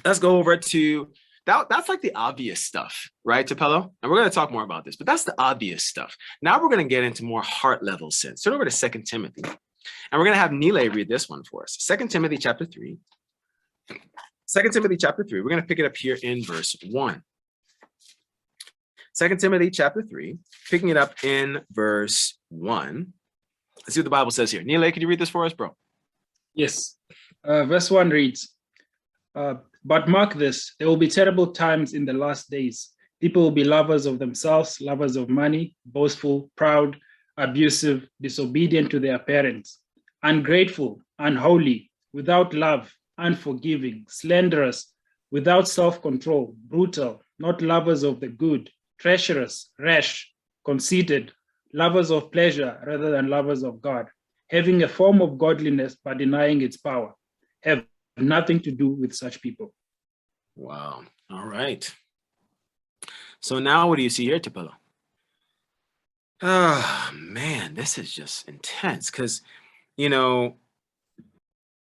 let's go over to that. That's like the obvious stuff, right, Tapello? And we're going to talk more about this, but that's the obvious stuff. Now we're going to get into more heart level sins. Turn over to Second Timothy. And we're going to have Nile read this one for us. Second Timothy chapter 3. Second Timothy chapter 3. We're going to pick it up here in verse 1. Second Timothy chapter 3, picking it up in verse 1. Let's see what the Bible says here. Nile, can you read this for us, bro? Yes. Verse 1 reads, but mark this, there will be terrible times in the last days. People will be lovers of themselves, lovers of money, boastful, proud, abusive, disobedient to their parents, ungrateful, unholy, without love, unforgiving, slanderous, without self-control, brutal, not lovers of the good, treacherous, rash, conceited, lovers of pleasure rather than lovers of God, having a form of godliness but denying its power, have nothing to do with such people. Wow. All right. So now what do you see here, Tapelo? Oh, man, this is just intense because,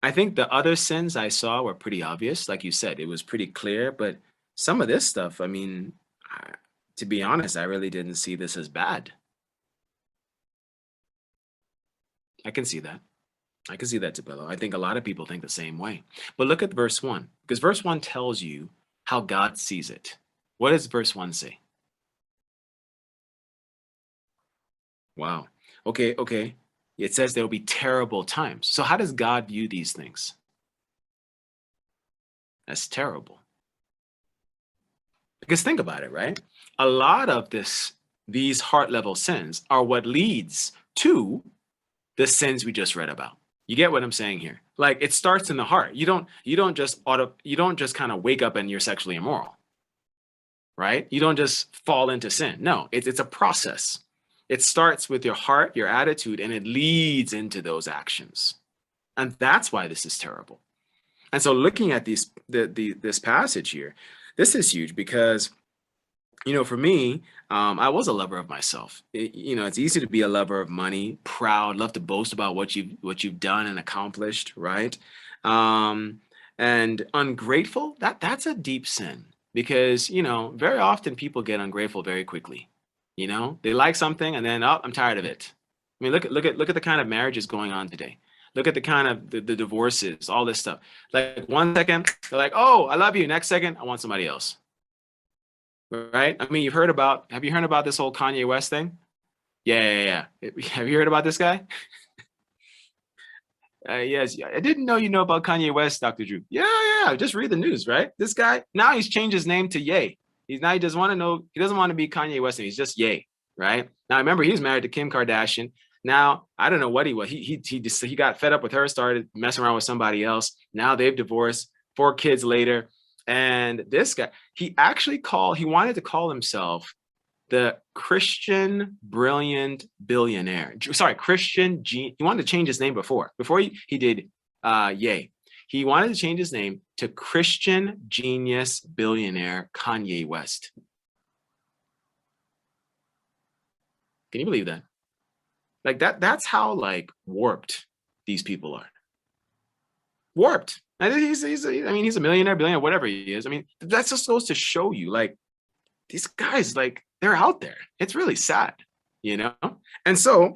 I think the other sins I saw were pretty obvious. Like you said, it was pretty clear. But some of this stuff, to be honest, I really didn't see this as bad. I can see that. I can see that, Tabello. I think a lot of people think the same way. But look at verse 1, because verse 1 tells you how God sees it. What does verse 1 say? Wow. Okay. It says there will be terrible times. So how does God view these things? That's terrible. Because think about it, right? A lot of these heart level sins are what leads to the sins we just read about. You get what I'm saying here? Like it starts in the heart. You don't just kind of wake up and you're sexually immoral, right? You don't just fall into sin. No, it's a process. It starts with your heart, your attitude, and it leads into those actions. And that's why this is terrible. And so looking at this passage here, this is huge because, for me, I was a lover of myself. It's easy to be a lover of money, proud, love to boast about what you've done and accomplished, right? And ungrateful, that's a deep sin because, very often people get ungrateful very quickly. They like something and then, oh, I'm tired of it. I mean, look at the kind of marriages going on today. Look at the kind of the divorces, all this stuff. Like 1 second, they're like, oh, I love you. Next second, I want somebody else. Right? I mean, have you heard about this whole Kanye West thing? Yeah. Have you heard about this guy? Yes. I didn't know you know about Kanye West, Dr. Drew. Yeah. Just read the news, right? This guy, now he's changed his name to Ye. He doesn't want to be Kanye West, and he's just Ye, right? Now, remember, he's married to Kim Kardashian. Now, I don't know what he was. He got fed up with her, started messing around with somebody else. Now they've divorced, 4 kids later. And this guy, he wanted to call himself the Christian brilliant billionaire. Sorry, he wanted to change his name before he did Ye. He wanted to change his name to Christian genius billionaire Kanye West. Can you believe that? Like that's how warped these people are. Warped. And he's a millionaire, billionaire, whatever he is. I mean, that just goes to show you, these guys, they're out there. It's really sad, And so,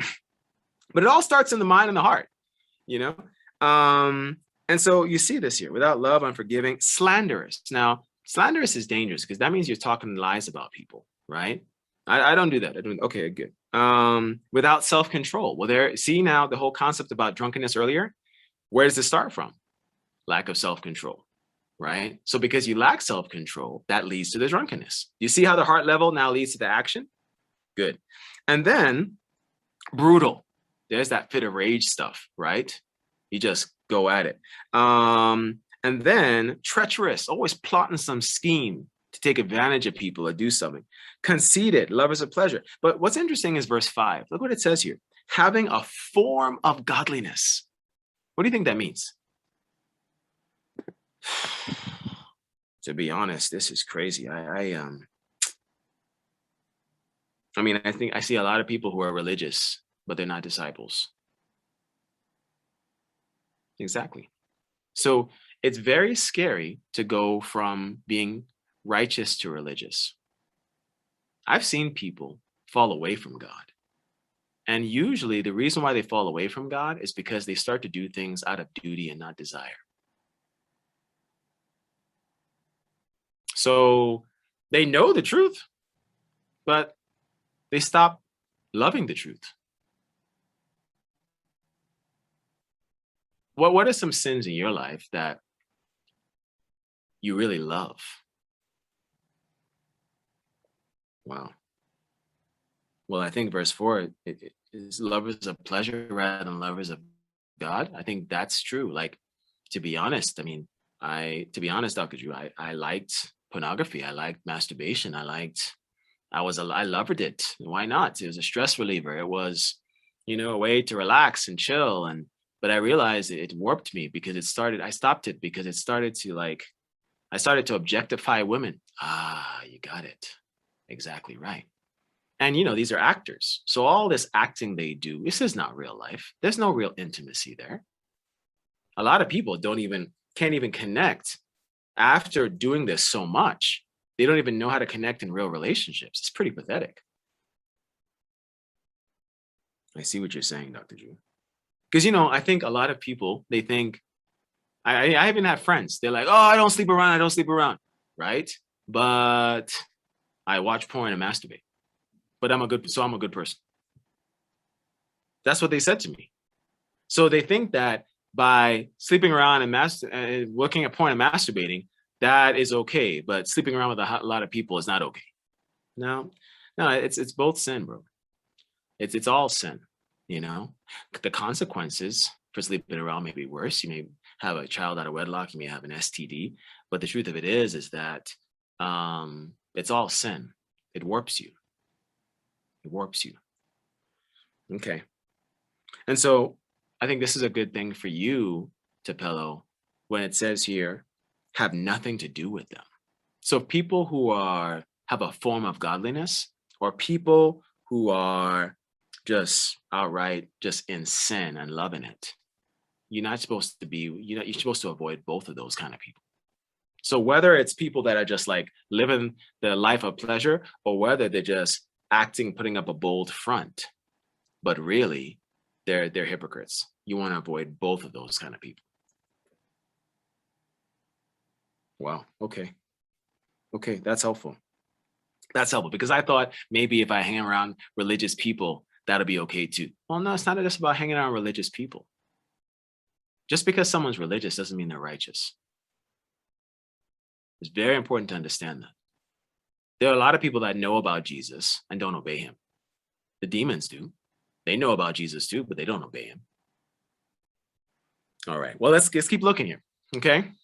but it all starts in the mind and the heart, And so you see this here: without love, unforgiving, slanderous. Now, slanderous is dangerous because that means you're talking lies about people, right? I don't do that. Okay, good. Without self-control. Well, now the whole concept about drunkenness earlier. Where does it start from? Lack of self-control, right? So because you lack self-control, that leads to the drunkenness. You see how the heart level now leads to the action? Good. And then brutal. There's that fit of rage stuff, right? You just go at it. And then treacherous, always plotting some scheme to take advantage of people or do something. Conceited, lovers of pleasure. But what's interesting is verse 5. Look what it says here. Having a form of godliness. What do you think that means? To be honest, this is crazy. I think I see a lot of people who are religious, but they're not disciples. Exactly. So it's very scary to go from being righteous to religious. I've seen people fall away from God. And usually the reason why they fall away from God is because they start to do things out of duty and not desire. So they know the truth, but they stop loving the truth. What are some sins in your life that you really love? Wow. Well, I think verse 4 it is lovers of pleasure rather than lovers of God. I think that's true. Like, to be honest, I mean, to be honest, Dr. Drew, I liked pornography. I liked masturbation. I loved it. Why not? It was a stress reliever. It was, a way to relax and chill. But I realized it warped me because I stopped it because it started to I started to objectify women. Ah, you got it. Exactly right. And these are actors. So all this acting they do, this is not real life. There's no real intimacy there. A lot of people can't even connect after doing this so much. They don't even know how to connect in real relationships. It's pretty pathetic. I see what you're saying, Dr. Drew. Because I think a lot of people, they think, I even have friends. They're like, oh, I don't sleep around, right? But I watch porn and masturbate. But I'm a good person. That's what they said to me. So they think that by sleeping around and looking at porn and masturbating, that is okay. But sleeping around with a lot of people is not okay. No, it's both sin, bro. It's all sin. The consequences for sleeping around may be worse. You may have a child out of wedlock. You may have an STD. But the truth of it is that it's all sin. It warps you. It warps you. Okay. And so I think this is a good thing for you, Tapello, when it says here, have nothing to do with them. So people who have a form of godliness, or people who are just outright just in sin and loving it, you're supposed to avoid both of those kind of people. So whether it's people that are just like living the life of pleasure, or whether they're just acting, putting up a bold front, but really they're hypocrites. You want to avoid both of those kind of people. Wow. Okay. That's helpful. That's helpful because I thought maybe if I hang around religious people, that'll be okay too. Well, no, it's not just about hanging around religious people. Just because someone's religious doesn't mean they're righteous. It's very important to understand that. There are a lot of people that know about Jesus and don't obey him. The demons do. They know about Jesus too, but they don't obey him. All right. Well, let's keep looking here. Okay.